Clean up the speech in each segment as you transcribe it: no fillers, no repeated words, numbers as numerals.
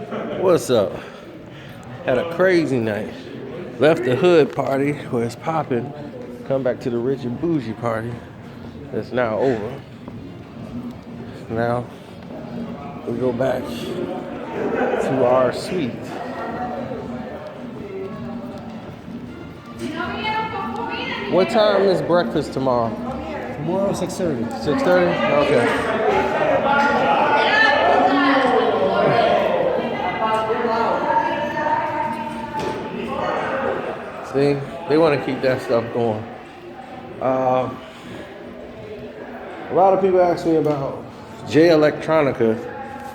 What's up? Had a crazy night. Left the hood party where it's popping. Come back to the rich and bougie party. That's now over. Now we go back to our suite. What time is breakfast tomorrow? Tomorrow, 6:30. 6:30? Okay. See, they want to keep that stuff going. A lot of people ask me about Jay Electronica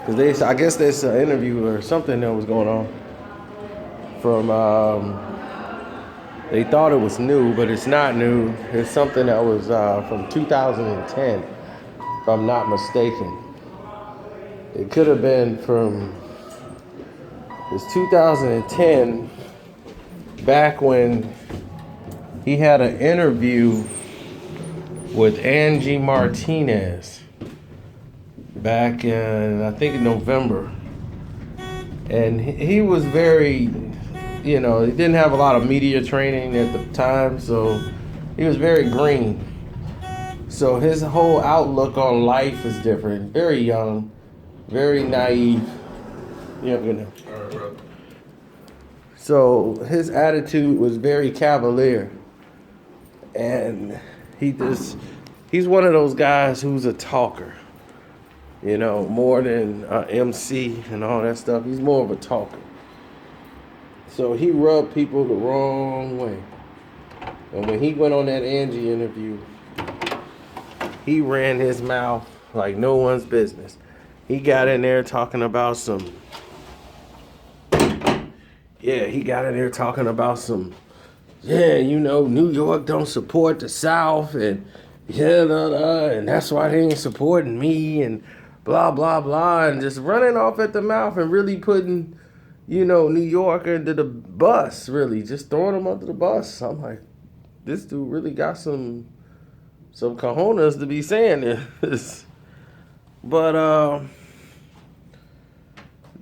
because I guess there's an interview or something that was going on from. They thought it was new, but it's not new. It's something that was from 2010, if I'm not mistaken. It could have been from. It's 2010. Back when he had an interview with Angie Martinez back in, I think, November. And he was very, he didn't have a lot of media training at the time, so he was very green. So his whole outlook on life is different. Very young, very naive. So his attitude was very cavalier. And he's one of those guys who's a talker. More than MC and all that stuff. He's more of a talker. So he rubbed people the wrong way. And when he went on that Angie interview, he ran his mouth like no one's business. He got in there talking about some New York don't support the South, and and that's why they ain't supporting me, and blah, blah, blah, and just running off at the mouth and really putting, New York under the bus, really, just throwing them under the bus. I'm like, this dude really got some cojones to be saying this. But,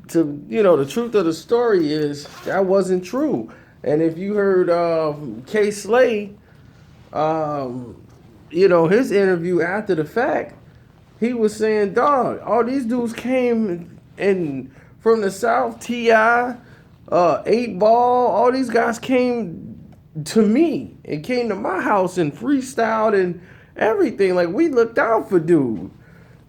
the truth of the story is that wasn't true. And if you heard K. Slay, his interview after the fact, he was saying, dog, all these dudes came in from the South, T.I., 8 Ball, all these guys came to me and came to my house and freestyled and everything. Like, we looked out for dude.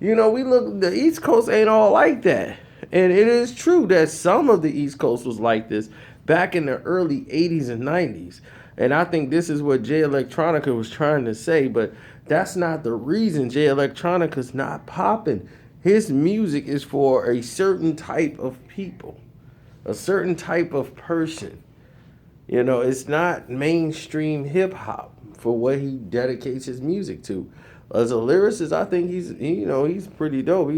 The East Coast ain't all like that. And it is true that some of the East Coast was like this back in the early 80s and 90s. And I think this is what Jay Electronica was trying to say, but that's not the reason Jay Electronica's not popping. His music is for a certain type of people, a certain type of person. It's not mainstream hip hop for what he dedicates his music to. As a lyricist, I think he's pretty dope.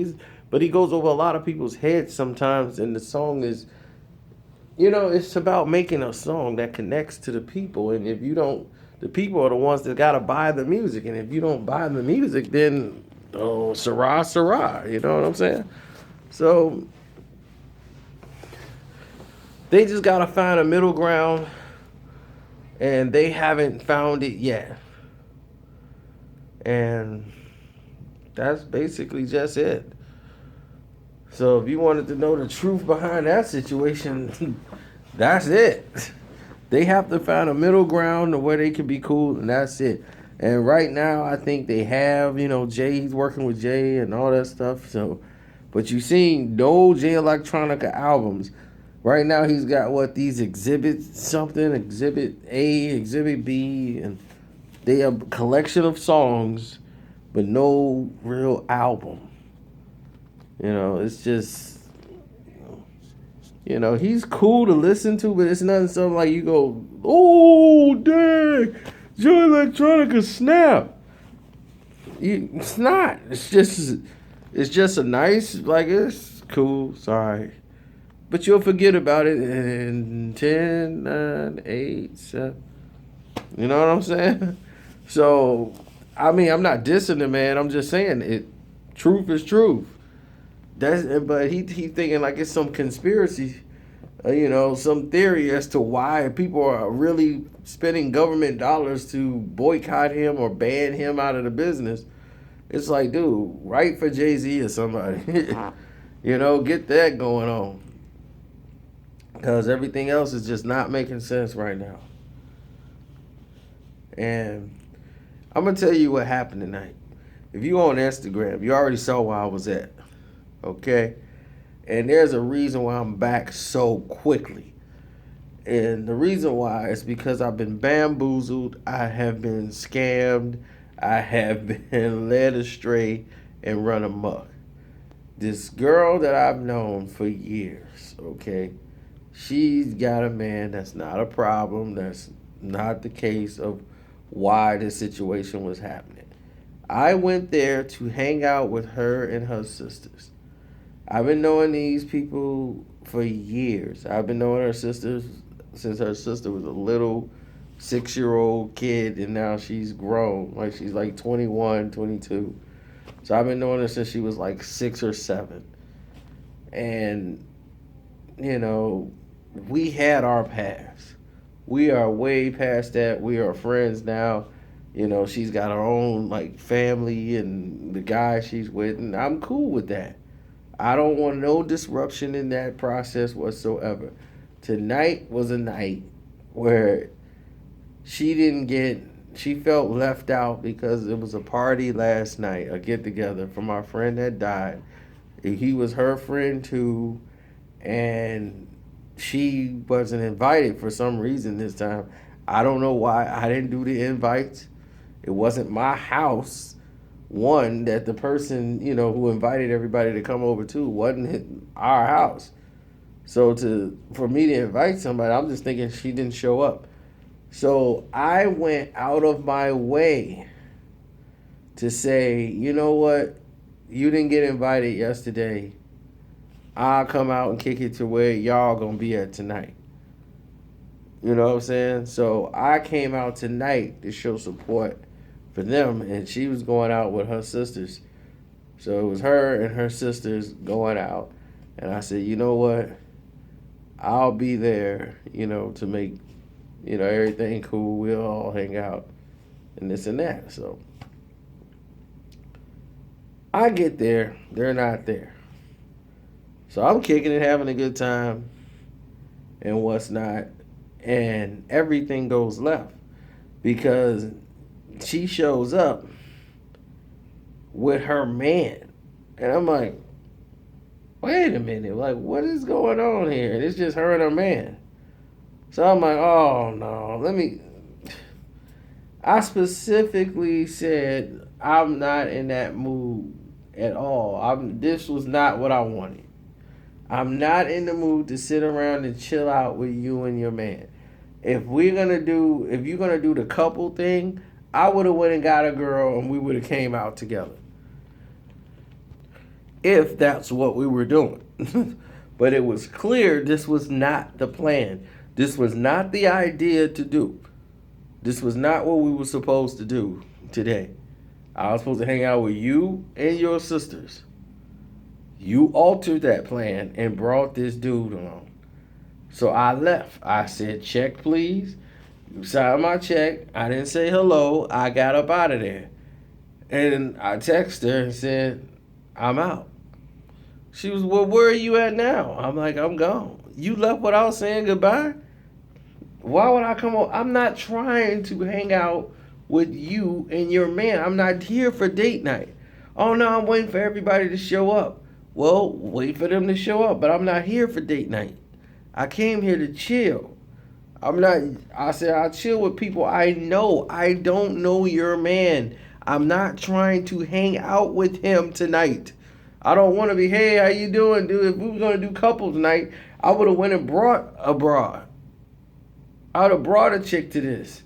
But he goes over a lot of people's heads sometimes, and the song is, it's about making a song that connects to the people. And if you don't, the people are the ones that gotta buy the music. And if you don't buy the music, then Sarah, you know what I'm saying? So they just gotta find a middle ground, and they haven't found it yet. And that's basically just it. So if you wanted to know the truth behind that situation, that's it. They have to find a middle ground where they can be cool, and that's it. And right now, I think they have, Jay's working with Jay and all that stuff. So, but you seen no Jay Electronica albums. Right now, he's got these exhibits, exhibit A, exhibit B, and they have a collection of songs, but no real album. It's just, he's cool to listen to, but it's nothing something like you go, oh, dang, Jay Electronica snap. It's not. It's just a nice, it's cool, sorry. But you'll forget about it in 10, 9, 8, 7. You know what I'm saying? So, I'm not dissing the man. I'm just saying truth is truth. But he thinking like it's some conspiracy, some theory as to why people are really spending government dollars to boycott him or ban him out of the business. It's like, dude, write for Jay-Z or somebody. Get that going on. Because everything else is just not making sense right now. And I'm going to tell you what happened tonight. If you on Instagram, you already saw where I was at. Okay? And there's a reason why I'm back so quickly. And the reason why is because I've been bamboozled. I have been scammed. I have been led astray and run amok. This girl that I've known for years, okay? She's got a man. That's not a problem. That's not the case of why this situation was happening. I went there to hang out with her and her sisters. I've been knowing these people for years. I've been knowing her sisters since her sister was a little 6-year-old kid, and now she's grown. Like, she's like 21, 22. So I've been knowing her since she was like 6 or 7. And, we had our paths. We are way past that. We are friends now. She's got her own like family and the guy she's with, and I'm cool with that. I don't want no disruption in that process whatsoever. Tonight was a night where she felt left out because it was a party last night, a get together from our friend that died. He was her friend too, and she wasn't invited for some reason this time. I don't know why. I didn't do the invites. It wasn't my house. One, that the person, who invited everybody to come over to wasn't our house. So for me to invite somebody, I'm just thinking she didn't show up. So I went out of my way to say, you know what? You didn't get invited yesterday. I'll come out and kick it to where y'all gonna be at tonight. You know what I'm saying? So I came out tonight to show support for them, and she was going out with her sisters. So it was her and her sisters going out. And I said, you know what? I'll be there, to make, everything cool. We'll all hang out and this and that. So I get there. They're not there. So I'm kicking it, having a good time and what's not. And everything goes left because she shows up with her man. And I'm like, wait a minute. Like, what is going on here? And it's just her and her man. So I'm like, oh, no. I specifically said I'm not in that mood at all. This was not what I wanted. I'm not in the mood to sit around and chill out with you and your man. If you're gonna do the couple thing, I would have went and got a girl and we would have came out together. If that's what we were doing. But it was clear this was not the plan. This was not the idea to do. This was not what we were supposed to do today. I was supposed to hang out with you and your sisters. You altered that plan and brought this dude along. So I left. I said, check, please. You signed my check. I didn't say hello. I got up out of there. And I texted her and said, I'm out. She was, well, where are you at now? I'm like, I'm gone. You left without saying goodbye? Why would I come on? I'm not trying to hang out with you and your man. I'm not here for date night. Oh, no, I'm waiting for everybody to show up. Well, wait for them to show up, but I'm not here for date night. I came here to chill. I said I'll chill with people I know. I don't know your man. I'm not trying to hang out with him tonight. I don't want to be, hey, how you doing, dude? If we were going to do couples night, I would have went and brought a broad. I would have brought a chick to this.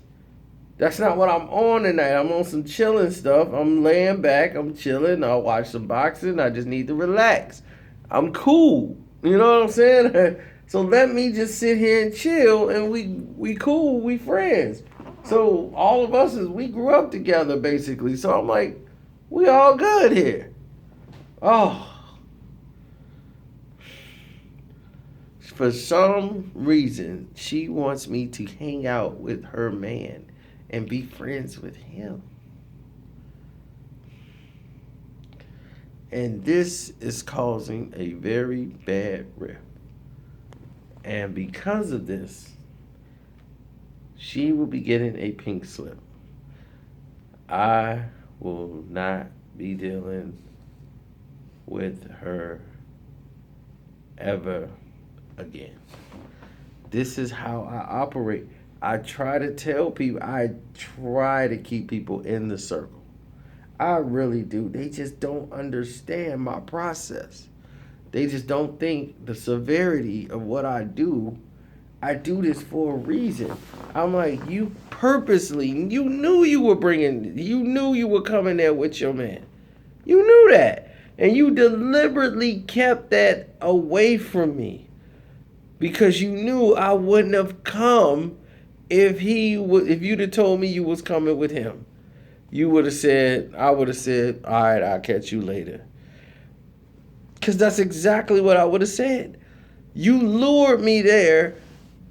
That's not what I'm on tonight. I'm on some chilling stuff. I'm laying back. I'm chilling. I'll watch some boxing. I just need to relax. I'm cool. You know what I'm saying? So let me just sit here and chill, and we cool. We friends. So all of us, we grew up together, basically. So I'm like, we all good here. Oh. For some reason, she wants me to hang out with her man and be friends with him. And this is causing a very bad rift. And because of this, she will be getting a pink slip. I will not be dealing with her ever again. This is how I operate. I try to tell people, I try to keep people in the circle. I really do. They just don't understand my process. They just don't think the severity of what I do. I do this for a reason. I'm like, you purposely, you knew you were coming there with your man. You knew that. And you deliberately kept that away from me. Because you knew I wouldn't have come if you'd have told me you was coming with him. I would have said, all right, I'll catch you later. Because that's exactly what I would have said. You lured me there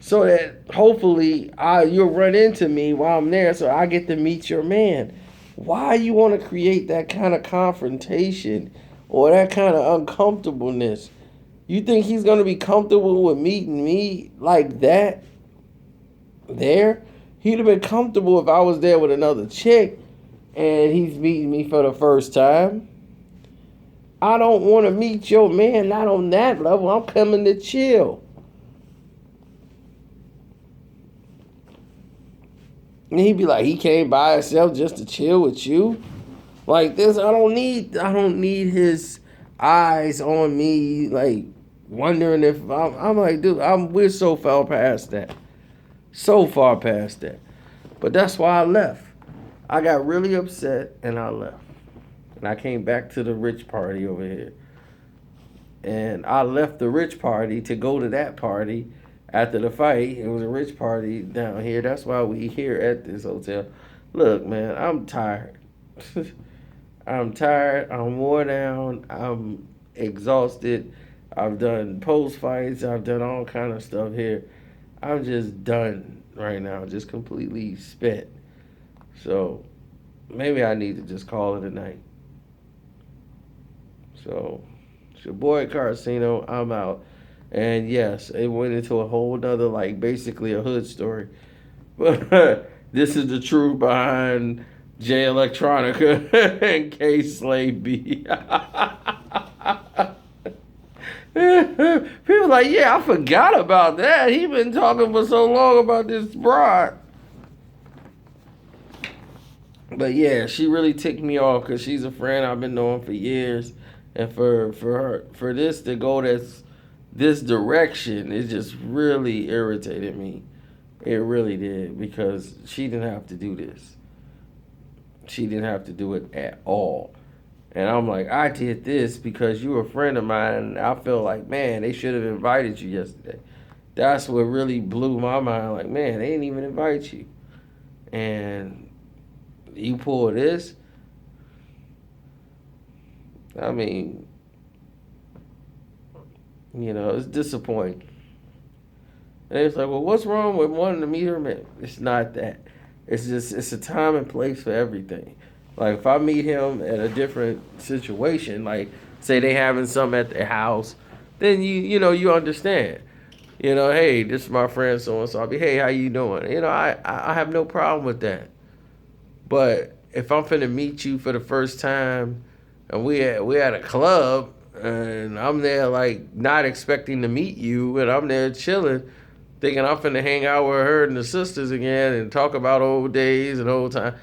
so that hopefully you'll run into me while I'm there so I get to meet your man. Why you want to create that kind of confrontation or that kind of uncomfortableness? You think he's going to be comfortable with meeting me like that there? He'd have been comfortable if I was there with another chick and he's meeting me for the first time. I don't want to meet your man, not on that level. I'm coming to chill. And he'd be like, he came by himself just to chill with you? Like this, I don't need his eyes on me, like, wondering if I'm like, dude, we're so far past that. So far past that. But that's why I left. I got really upset and I left. And I came back to the rich party over here. And I left the rich party to go to that party after the fight. It was a rich party down here. That's why we here at this hotel. Look, man, I'm tired. I'm tired. I'm worn down. I'm exhausted. I've done post fights. I've done all kind of stuff here. I'm just done right now. Just completely spent. So maybe I need to just call it a night. So it's your boy Carcino. I'm out. And yes, it went into a whole nother, like, basically a hood story. But this is the truth behind Jay Electronica and K Slave B. People like, yeah, I forgot about that. He been talking for so long about this broad. But yeah, she really ticked me off because she's a friend I've been knowing for years. And for this to go this direction, it just really irritated me. It really did, because she didn't have to do this. She didn't have to do it at all. And I'm like, I did this because you were a friend of mine, and I feel like, man, they should have invited you yesterday. That's what really blew my mind. Like, man, they didn't even invite you. And you pull this. I mean, you know, it's disappointing. And it's like, well, what's wrong with wanting to meet her man? It's not that. It's a time and place for everything. Like, if I meet him at a different situation, like, say they having something at their house, then you know, you understand. You know, hey, this is my friend so-and-so. I'll be, hey, how you doing? You know, I have no problem with that. But if I'm finna meet you for the first time and we at a club and I'm there, like, not expecting to meet you, and I'm there chilling, thinking I'm finna hang out with her and the sisters again and talk about old days and old time.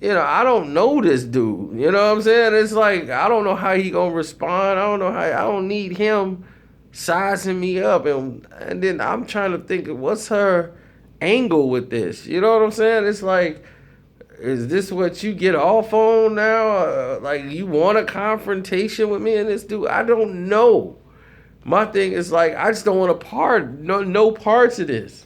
You know, I don't know this dude. You know what I'm saying? It's like, I don't know how he gonna respond. I don't need him sizing me up. And then I'm trying to think of what's her angle with this. You know what I'm saying? It's like, is this what you get off on now? Like, you want a confrontation with me and this dude? I don't know. My thing is, like, I just don't want no parts of this.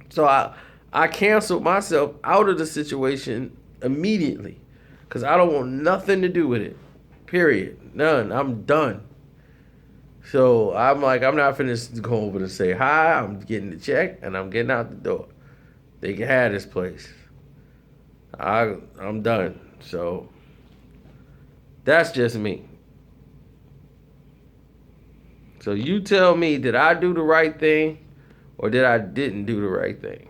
So I canceled myself out of the situation immediately because I don't want nothing to do with it. Period. None. I'm done. So I'm like, I'm not finna go over to say hi. I'm getting the check and I'm getting out the door. They can have this place. I'm done. So that's just me. So you tell me, did I do the right thing or did I didn't do the right thing?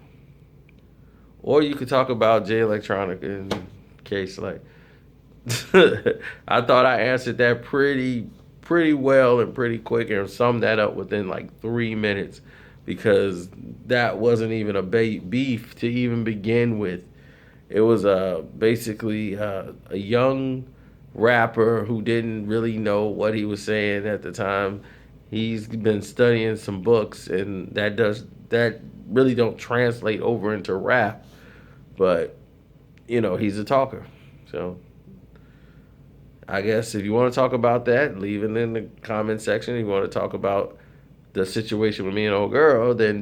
Or you could talk about Jay Electronica in case like I thought I answered that pretty well and pretty quick and summed that up within like 3 minutes because that wasn't even a beef to even begin with. It was basically a young rapper who didn't really know what he was saying at the time. He's been studying some books, and that really don't translate over into rap. But he's a talker. So I guess if you want to talk about that, leave it in the comment section. If you want to talk about the situation with me and old girl, then